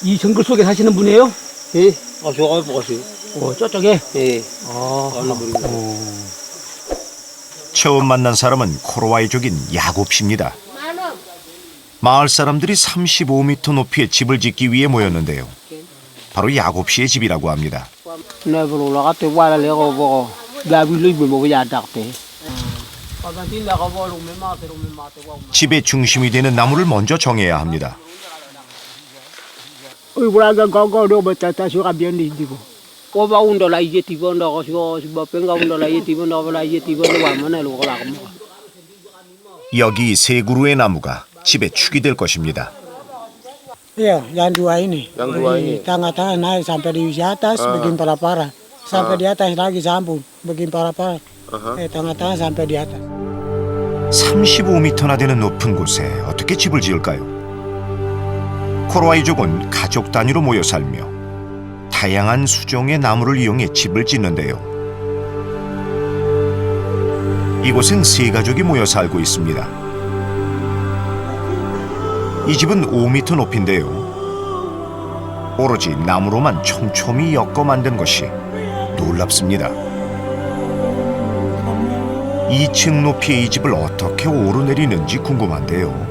이 정글 속에 사시는 분이에요? 예, 저거 먹었어요. 저쪽에? 예. 처음 만난 사람은 코로와이족인 야곱 씨입니다. 마을 사람들이 35m 높이의 집을 짓기 위해 모였는데요. 바로 야곱 씨의 집이라고 합니다. 집의 중심이 되는 나무를 먼저 정해야 합니다. 여기 세 그루의 나무가 집의 축이 될 것입니다. Iya, yang dua ini. Yang dua ini. Tengah-tengah naik sampai di atas, bikin para-para. Sampai di atas lagi sambung, bikin para-para. Tengah-tengah sampai di atas. 35m나 되는 높은 곳에 어떻게 집을 지을까요? 코로와이족은 가족 단위로 모여 살며 다양한 수종의 나무를 이용해 집을 짓는데요. 이곳엔 세 가족이 모여 살고 있습니다. 이 집은 5m 높이인데요. 오로지 나무로만 촘촘히 엮어 만든 것이 놀랍습니다. 2층 높이의 이 집을 어떻게 오르내리는지 궁금한데요.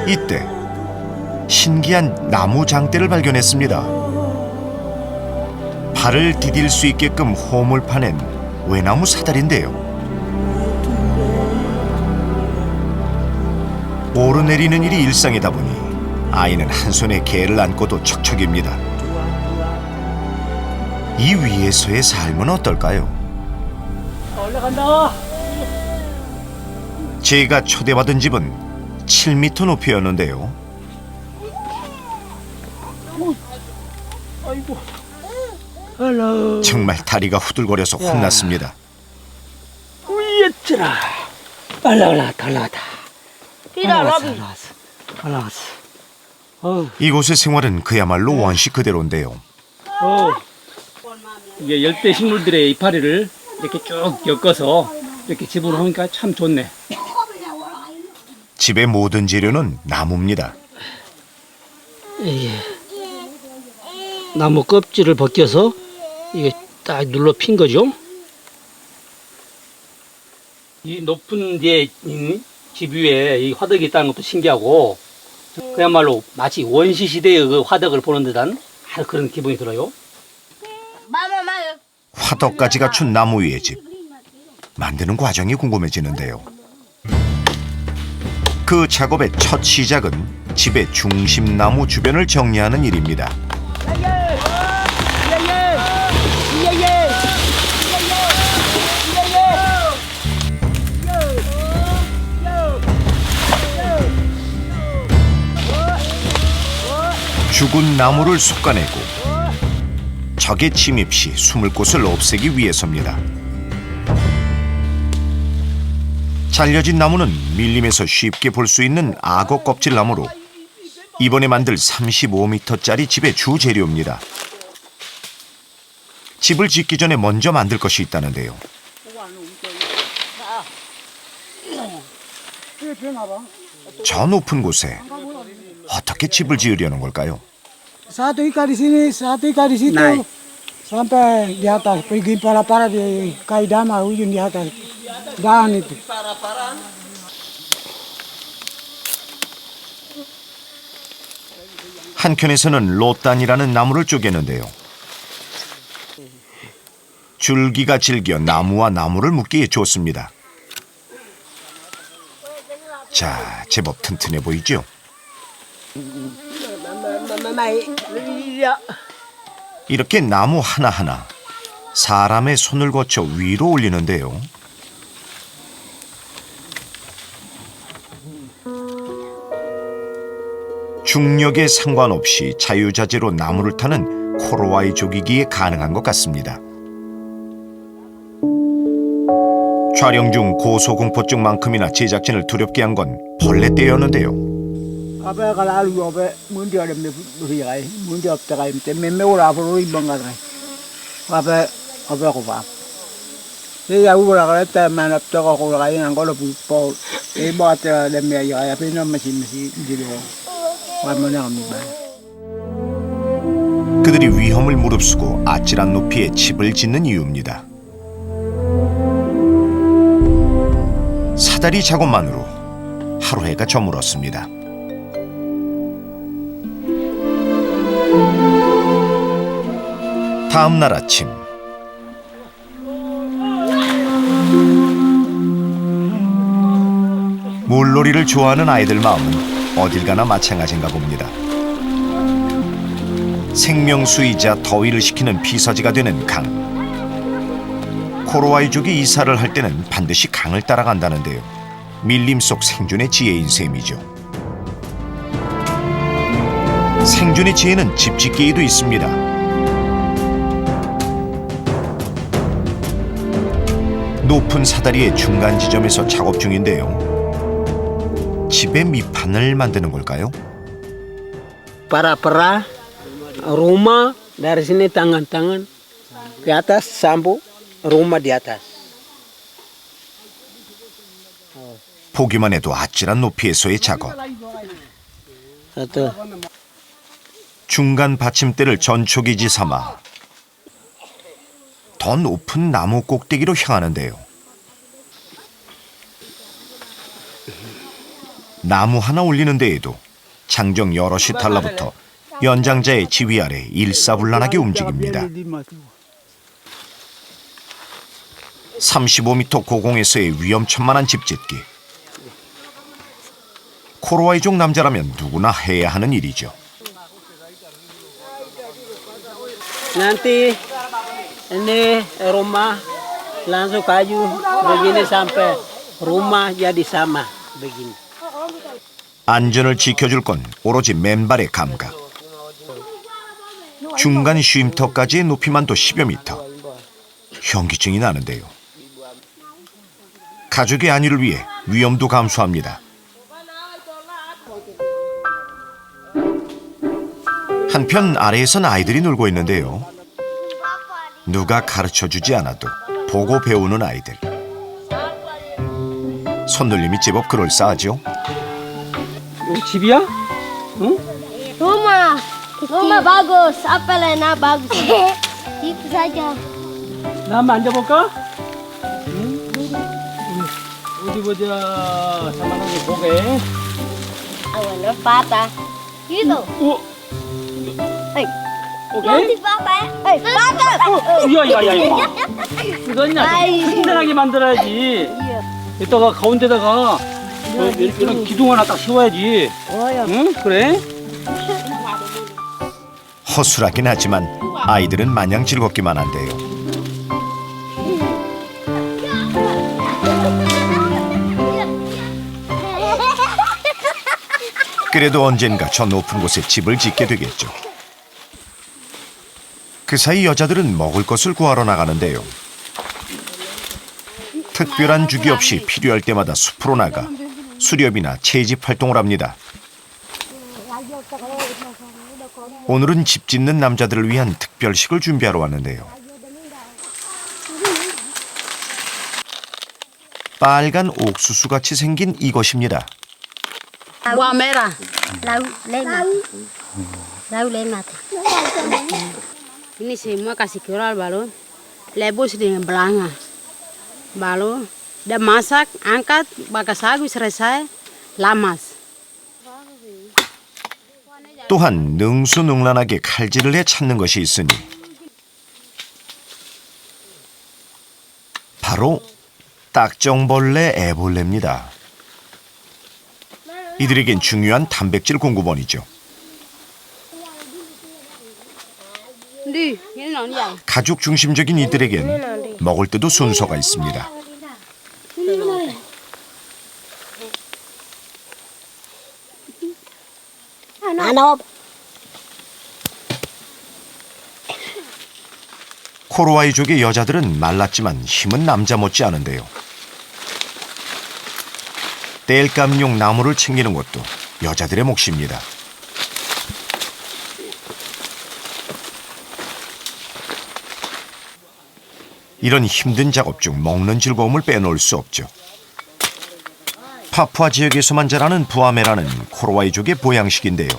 이때 신기한 나무 장대를 발견했습니다. 발을 디딜 수 있게끔 홈을 파낸 외나무 사다리인데요. 오르내리는 일이 일상이다 보니 아이는 한 손에 개를 안고도 척척입니다. 이 위에서의 삶은 어떨까요? 올라간다. 제가 초대받은 집은 7m 높이였는데요. 아이고. 정말 다리가 후들거려서 혼났습니다. 위에쩌라. 올라갔다. 올라갔어. 이곳의 생활은 그야말로 원시 그대로인데요. 이게 열대 식물들의 이파리를 이렇게 쭉 엮어서 이렇게 집어넣으니까 참 좋네. 집의 모든 재료는 나무입니다. 이게 나무 껍질을 벗겨서 이게 딱 눌러 핀 거죠. 이 높은 데에 있는 집 위에 이 화덕이 있다는 것도 신기하고 그야말로 마치 원시 시대의 그 화덕을 보는 듯한 그런 기분이 들어요. 화덕까지 갖춘 나무 위의 집. 만드는 과정이 궁금해지는데요. 그 작업의 첫 시작은 집의 중심 나무 주변을 정리하는 일입니다. 죽은 나무를 솎아내고 적의 침입 시 숨을 곳을 없애기 위해서입니다. 잘려진 나무는 밀림에서 쉽게 볼 수 있는 악어 껍질 나무로 이번에 만들 35m짜리 집의 주 재료입니다. 집을 짓기 전에 먼저 만들 것이 있다는데요. 저 높은 곳에 어떻게 집을 지으려는 걸까요? Satu ikat di sini, satu ikat di situ. Naik. Sampai di atas, pergi para-para di kaidama ujung di atas. Dahan itu. 한켠에서는 로단이라는 나무를 쪼개는데요. 줄기가 질겨 나무와 나무를 묶기에 좋습니다. 자, 제법 튼튼해 보이죠? 이렇게 나무 하나하나 사람의 손을 거쳐 위로 올리는데요. 중력에 상관없이 자유자재로 나무를 타는 코로와이족이기에 가능한 것 같습니다. 촬영 중 고소공포증만큼이나 제작진을 두렵게 한 건 벌레떼였는데요. Apa kalau alu apa mundi ada beriai, mundi apa terai, memang orang perlu ibang kan. Apa aku apa. Iya ura kata mana toko ko kaya ng kolo po. Iba at lemya ya pino masi dilo. Wala na kami ba. 그들이 위험을 무릅쓰고 아찔한 높이에 집을 짓는 이유입니다. 사다리 작업만으로 하루 해가 저물었습니다. 다음 날 아침 물놀이를 좋아하는 아이들 마음은 어딜 가나 마찬가지인가 봅니다. 생명수이자 더위를 식히는 피서지가 되는 강. 코로와이족이 이사를 할 때는 반드시 강을 따라간다는데요. 밀림 속 생존의 지혜인 셈이죠. 생존의 지혜는 집짓기에도 있습니다. 높은 사다리의 중간 지점에서 작업 중인데요. 집의 밑판을 만드는 걸까요? Para rumah dari sini tangan-tangan ke atas sambung rumah di atas. 보기만 해도 아찔한 높이에서의 작업. Satu. 중간 받침대를 전초기지 삼아 더 높은 나무 꼭대기로 향하는데요. 나무 하나 올리는 데에도 장정 여럿이 달라붙어 연장자의 지휘 아래 일사불란하게 움직입니다. 35m 고공에서의 위험천만한 집짓기. 코로와이족 남자라면 누구나 해야 하는 일이죠. Nanti ini rumah langsung kayu begini sampai rumah jadi sama begini. 안전을 지켜줄 건 오로지 맨발의 감각. 중간 쉼터까지의 높이만도 10여 미터. 현기증이 나는데요. 가족의 안위를 위해 위험도 감수합니다. 한편 아래에선 아이들이 놀고 있는데요. 누가 가르쳐주지 않아도 보고 배우는 아이들. 손놀림이 제법 그럴싸하죠. 집이야? 응? Rumah bagus, apa lainnya bagus. Itu saja. 나 한번 앉아볼까? 응? 어디 보자. 사만하게 보게. Awalnya patah. Gitu. 오케이? Nanti patah. Patah. 야야야 이거냐 튼튼하게 만들어야지. 이따가 가운데다가 이런 기둥 하나 딱 씌워야지. 응? 그래? 허술하긴 하지만 아이들은 마냥 즐겁기만 한데요. 그래도 언젠가 저 높은 곳에 집을 짓게 되겠죠. 그 사이 여자들은 먹을 것을 구하러 나가는데요. 특별한 주기 없이 필요할 때마다 숲으로 나가 수렵이나 채집 활동을 합니다. 오늘은 집 짓는 남자들을 위한 특별식을 준비하러 왔는데요. 빨간 옥수수같이 생긴 이것입니다. Buah merah. Lauk lemat. Ini semua kasih keluar baru lebus dengan belanga. Baru udah masak, angkat, bakar sagu selesai, lamas. 또한 능수능란하게 칼질을 해 찾는 것이 있으니 바로 딱정벌레 애벌레입니다. 이들에겐 중요한 단백질 공급원이죠. Đi, ini non ya. 가족 중심적인 이들에겐 먹을 때도 순서가 있습니다. Anop. 코로와이족의 여자들은 말랐지만 힘은 남자 못지 않은데요. 땔감용 나무를 챙기는 것도 여자들의 몫입니다. 이런 힘든 작업 중 먹는 즐거움을 빼놓을 수 없죠. 파푸아 지역에서만 자라는 부아메라는 코로와이족의 보양식인데요.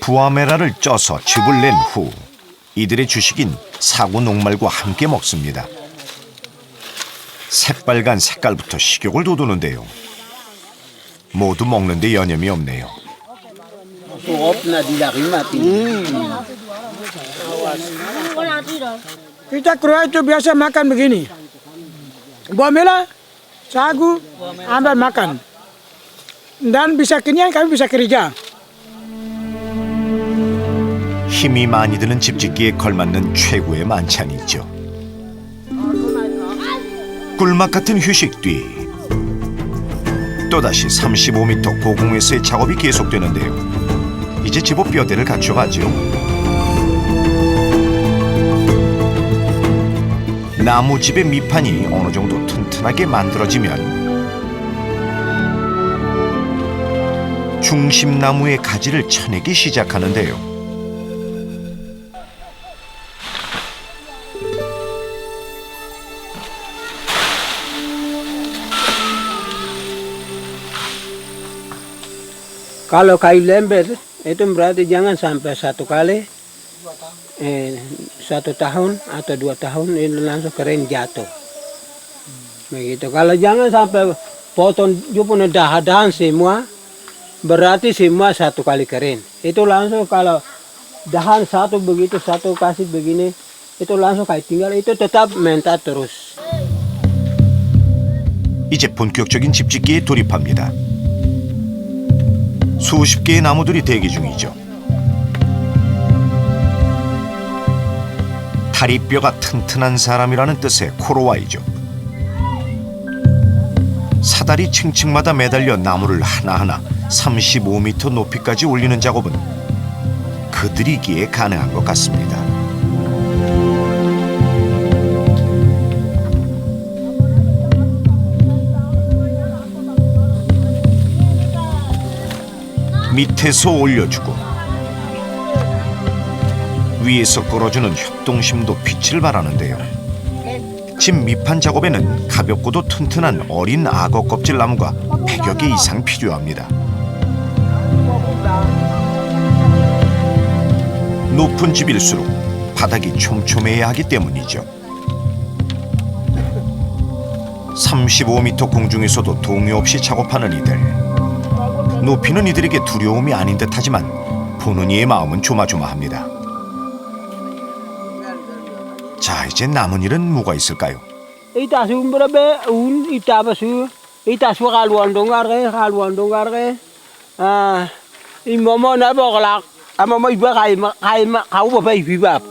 부아메라를 쪄서 즙을 낸 후 이들의 주식인 사구 녹말과 함께 먹습니다. 새빨간 색깔부터 식욕을 돋우는데요. 모두 먹는데 여념이 없네요. Suop na dilaki mati. Kita Kroasia itu biasa makan begini. Buah merah, sagu, ambil makan. Dan bisa kenyang, kami bisa kerja. 힘이 많이 드는 집짓기에 걸맞는 최고의 만찬이죠. 꿀맛 같은 휴식 뒤 또다시 35m 고공에서의 작업이 계속되는데요. 이제 제법 뼈대를 갖춰가죠. 나무집의 밑판이 어느 정도 튼튼하게 만들어지면 중심나무의 가지를 쳐내기 시작하는데요. Kalau kayu lember itu berarti jangan sampai satu kali 1 tahun atau 2 tahun itu langsung kering jatuh. Begitu. Kalau jangan sampai potong punya dahan semua, berarti semua 1 kali kering. Itu langsung kalau dahan satu begitu, satu kasih begini, itu langsung kayak tinggal, itu tetap mental terus. 이제 본격적인 집짓기에 돌입합니다. 수십 개의 나무들이 대기 중이죠. 다리뼈가 튼튼한 사람이라는 뜻의 코로와이죠. 사다리 층층마다 매달려 나무를 하나하나 35m 높이까지 올리는 작업은 그들이기에 가능한 것 같습니다. 밑에서 올려주고 위에서 끌어주는 협동심도 빛을 발하는데요. 집 밑판 작업에는 가볍고도 튼튼한 어린 악어 껍질 나무가 100여 개 이상 필요합니다. 높은 집일수록 바닥이 촘촘해야 하기 때문이죠. 35m 공중에서도 동요 없이 작업하는 이들. 높이는 이들에게 두려움이 아닌 듯하지만 보는 이의 마음은 조마조마합니다. 자, 이제 남은 일은 뭐가 있을까요? Itasu berapa ita basu itasu kaluan dongar ke imomo na boglak amamo iba kai kau bapak ibab.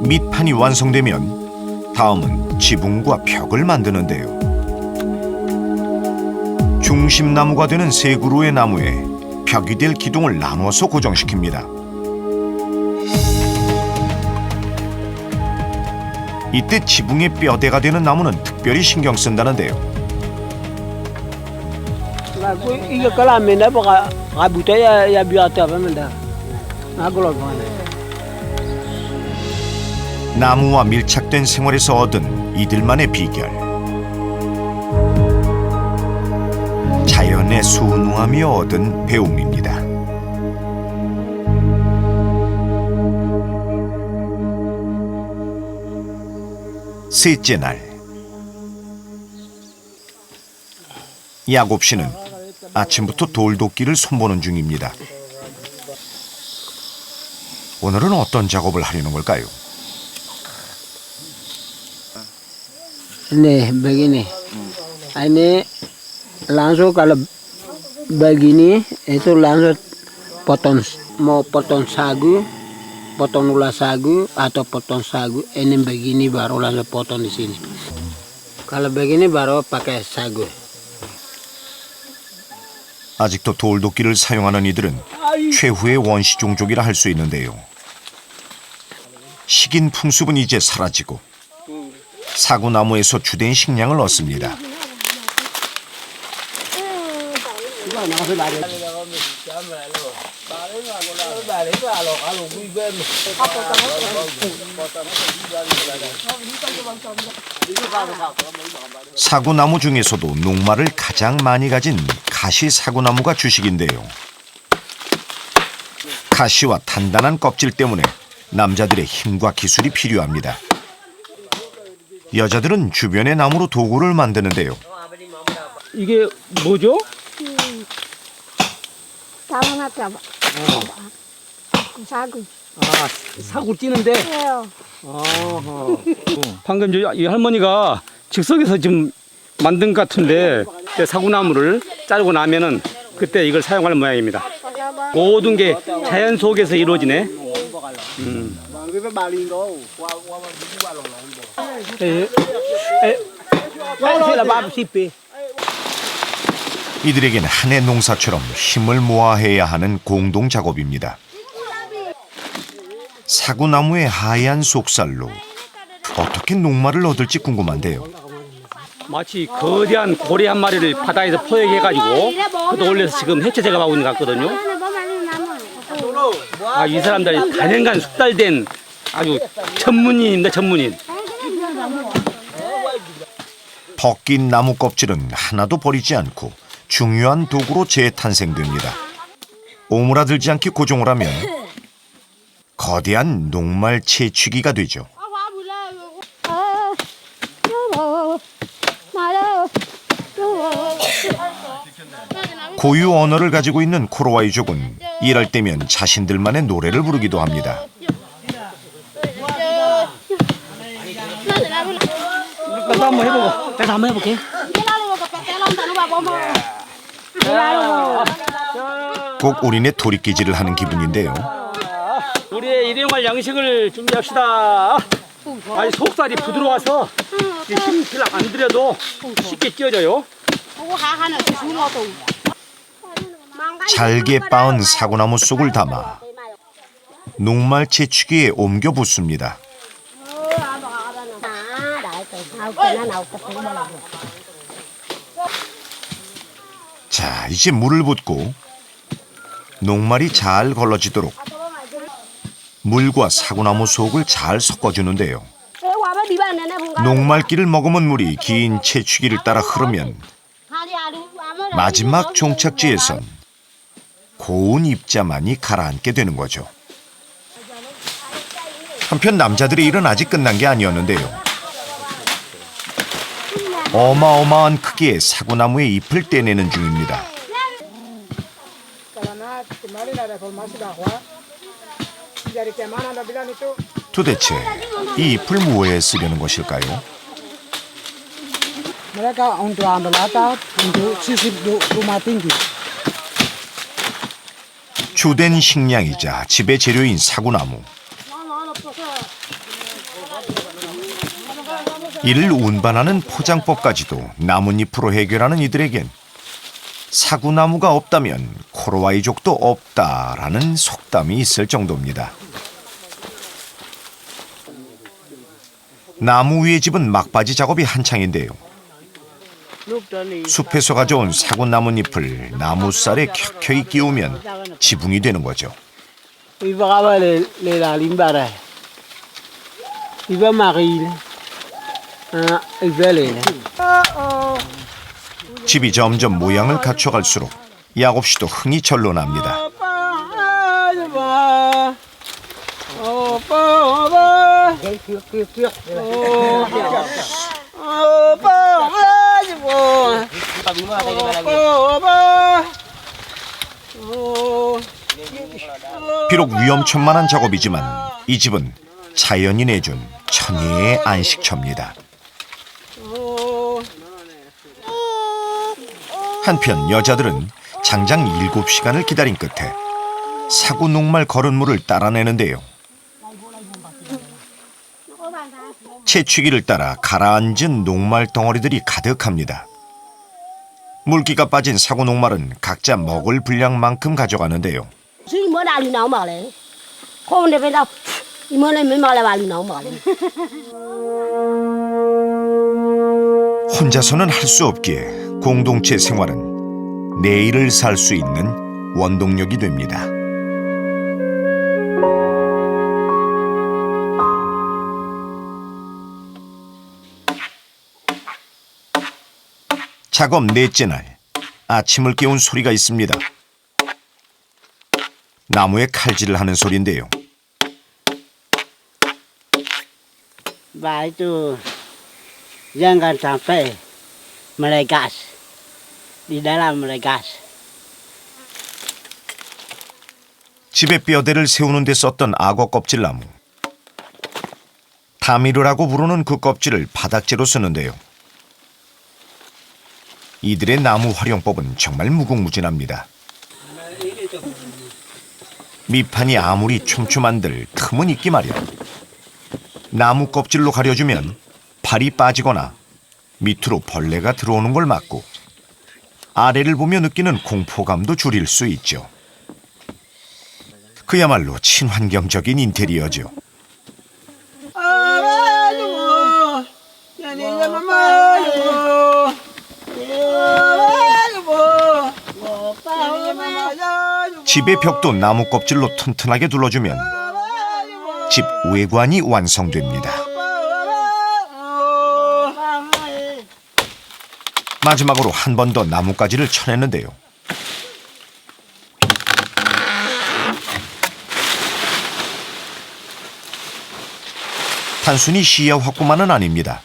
밑판이 완성되면 다음은 지붕과 벽을 만드는데요. 중심나무가 되는 3그루의 나무에 벽이 될 기둥을 나눠서 고정시킵니다. 이때 지붕의 뼈대가 되는 나무는 특별히 신경 쓴다는데요. Aku iya kelamin apa kabuta ya biata apa menda. Aku loh mana. 나무와 밀착된 생활에서 얻은 이들만의 비결. 자연의 순우함이 얻은 배움입니다. 셋째 날, 야곱 씨는 아침부터 돌도끼를 손보는 중입니다. 오늘은 어떤 작업을 하려는 걸까요? Nih begini. Ini langsung kalau begini itu langsung mau potong sagu, potong ulas sagu atau potong sagu. Ini begini baru langsung potong di sini. Kalau begini baru pakai sagu. 아직도 돌도끼를 사용하는 이들은 최후의 원시 종족이라 할 수 있는데요. 식인 풍습은 이제 사라지고 사구나무에서 주된 식량을 얻습니다. 사구나무 중에서도 녹말을 가장 많이 가진 가시 사구나무가 주식인데요. 가시와 단단한 껍질 때문에 남자들의 힘과 기술이 필요합니다. 여자들은 주변의 나무로 도구를 만드는데요. 이게 뭐죠? 사구. 아, 사구 찌는데. 방금 이 할머니가 즉석에서 지금 만든 것 같은데 사구나무를 자르고 나면은 그때 이걸 사용할 모양입니다. 모든 게 자연 속에서 이루어지네. 이들에겐 한 해 농사처럼 힘을 모아해야 하는 공동 작업입니다. 사구나무의 하얀 속살로 어떻게 녹말을 얻을지 궁금한데요. 마치 거대한 고래 한 마리를 바다에서 포획해가지고 그것도 올려서 지금 해체 작업하고 있는 것 같거든요. 아, 이 사람들이 단연간 숙달된 아주 전문인입니다, 전문인. 벗긴 나무 껍질은 하나도 버리지 않고 중요한 도구로 재탄생됩니다. 오므라들지 않게 고정을 하면 거대한 녹말 채취기가 되죠. 고유 언어를 가지고 있는 코로와이족은 일할 때면 자신들만의 노래를 부르기도 합니다. 나도 한번 해보고, 나도 한번 해볼게. 꼭 우리네 도리끼질을 하는 기분인데요. 우리의 일용할 양식을 준비합시다. 아니, 속살이 부드러워서 힘 별로 안 들여도 쉽게 찢어져요. 잘게 빻은 사구나무 속을 담아 녹말 채취기에 옮겨 붓습니다. 자, 이제 물을 붓고 녹말이 잘 걸러지도록 물과 사구나무 속을 잘 섞어주는데요. 녹말기를 머금은 물이 긴 채취기를 따라 흐르면 마지막 종착지에선 고운 입자만이 가라앉게 되는 거죠. 한편 남자들의 일은 아직 끝난 게 아니었는데요. 어마어마한 크기의 사구나무의 잎을 떼내는 중입니다. 도대체 이 잎을 무엇에 쓰려는 것일까요? Mereka untuk ambil atap, untuk sisip rumah tinggi. 주된 식량이자 집의 재료인 사구나무. 이를 운반하는 포장법까지도 나뭇잎으로 해결하는 이들에겐 사구나무가 없다면 코로와이족도 없다라는 속담이 있을 정도입니다. 나무 위의 집은 막바지 작업이 한창인데요. 숲에서 가져온 사구나뭇잎을 나무살에 켜켜이 끼우면 지붕이 되는 거죠. Iba kaba le la limbara. Iba maril. Iba le. 집이 점점 모양을 갖춰갈수록 야곱 씨도 흥이 절로 납니다. 비록 위험천만한 작업이지만 이 집은 자연이 내준 천혜의 안식처입니다. 한편 여자들은 장장 7시간을 기다린 끝에 사구 녹말 거른 물을 따라내는데요. 채취기를 따라 가라앉은 녹말 덩어리들이 가득합니다. 물기가 빠진 사구 녹말은 각자 먹을 분량만큼 가져가는데요. 혼자서는 할 수 없기에 공동체 생활은 내일을 살 수 있는 원동력이 됩니다. 작업 넷째 날, 아침을 깨운 소리가 있습니다. 나무에 칼질을 하는 소리인데요. Và itu jangan sampai melegas di dalam melegas. 집에 뼈대를 세우는 데 썼던 악어 껍질나무. 타미르라고 부르는 그 껍질을 바닥재로 쓰는데요. 이들의 나무 활용법은 정말 무궁무진합니다. 밑판이 아무리 촘촘한들 틈은 있기 마련. 나무 껍질로 가려주면 팔이 빠지거나 밑으로 벌레가 들어오는 걸 막고 아래를 보며 느끼는 공포감도 줄일 수 있죠. 그야말로 친환경적인 인테리어죠. 집의 벽도 나무 껍질로 튼튼하게 둘러주면 집 외관이 완성됩니다. 마지막으로 한 번 더 나뭇가지를 쳐내는데요. 단순히 시야 확보만은 아닙니다.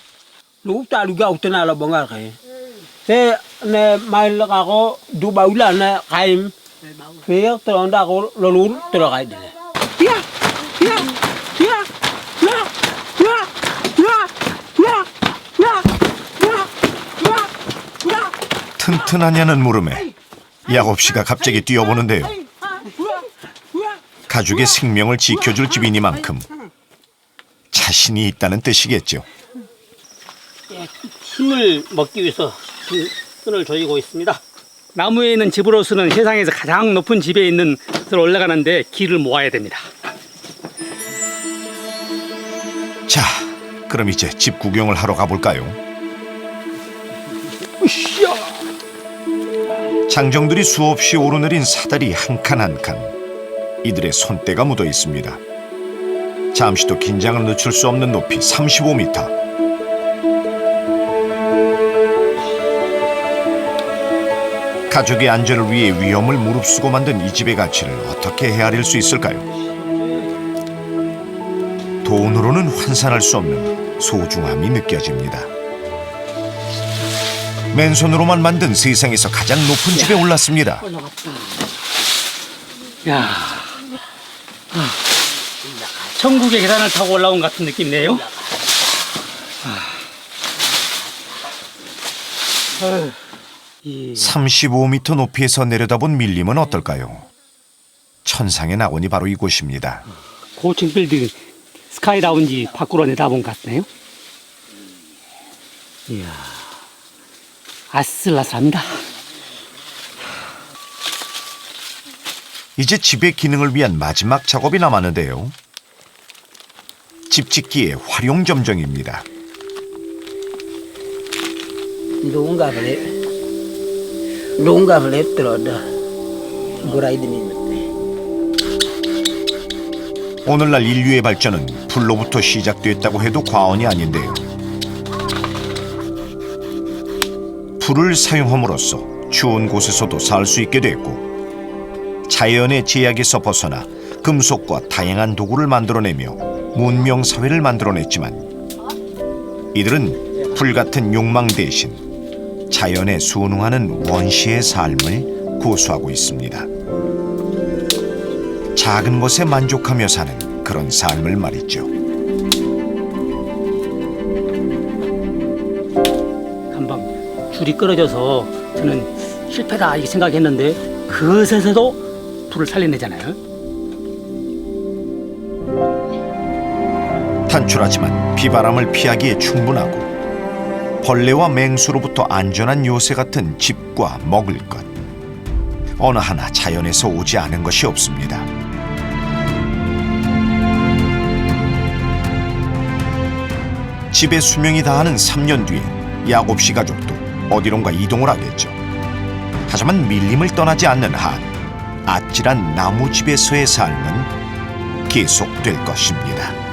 Lúc ta lúc gạo tên là bông gạo cái, thế này mai là có đủ bao nhiêu là cái phía từ đó có lúa từ đó cái đấy. 튼튼하냐는 물음에 야곱 씨가 갑자기 뛰어보는데요. 가족의 생명을 지켜줄 집이니만큼 자신이 있다는 뜻이겠죠. 힘을 먹기 위해서 끈을 조이고 있습니다. 나무에 있는 집으로서는 세상에서 가장 높은 집에 있는 곳으로 올라가는데 길을 모아야 됩니다. 자, 그럼 이제 집 구경을 하러 가볼까요? 장정들이 수없이 오르내린 사다리 한 칸 한 칸. 이들의 손때가 묻어 있습니다. 잠시도 긴장을 늦출 수 없는 높이 35m. 가족의 안전을 위해 위험을 무릅쓰고 만든 이 집의 가치를 어떻게 헤아릴 수 있을까요? 돈으로는 환산할 수 없는 소중함이 느껴집니다. 맨손으로만 만든 세상에서 가장 높은 집에 올랐습니다. 야, 천국의 계단을 타고 올라온 같은 느낌이네요. 35m 높이에서 내려다본 밀림은 어떨까요? 천상의 낙원이 바로 이곳입니다. 고층 빌딩 스카이 라운지 밖으로 내다본 것 같네요. 이야, 아슬아슬합니다. 이제 집의 기능을 위한 마지막 작업이 남았는데요. 집 짓기의 활용 점정입니다. Lunga vale troda, gurai demi. 오늘날 인류의 발전은 불로부터 시작됐다고 해도 과언이 아닌데요. 불을 사용함으로써 추운 곳에서도 살 수 있게 됐고 자연의 제약에서 벗어나 금속과 다양한 도구를 만들어내며 문명 사회를 만들어냈지만 이들은 불같은 욕망 대신 자연에 순응하는 원시의 삶을 고수하고 있습니다. 작은 것에 만족하며 사는 그런 삶을 말이죠. 한방 줄이 끊어져서 저는 실패다 이렇게 생각했는데 그것에서도 불을 살려내잖아요. 단출하지만 비바람을 피하기에 충분하고 벌레와 맹수로부터 안전한 요새 같은 집과 먹을 것 어느 하나 자연에서 오지 않은 것이 없습니다. 집에 수명이 다하는 3년 뒤엔 야곱 씨 가족도 어디론가 이동을 하겠죠. 하지만 밀림을 떠나지 않는 한 아찔한 나무집에서의 삶은 계속될 것입니다.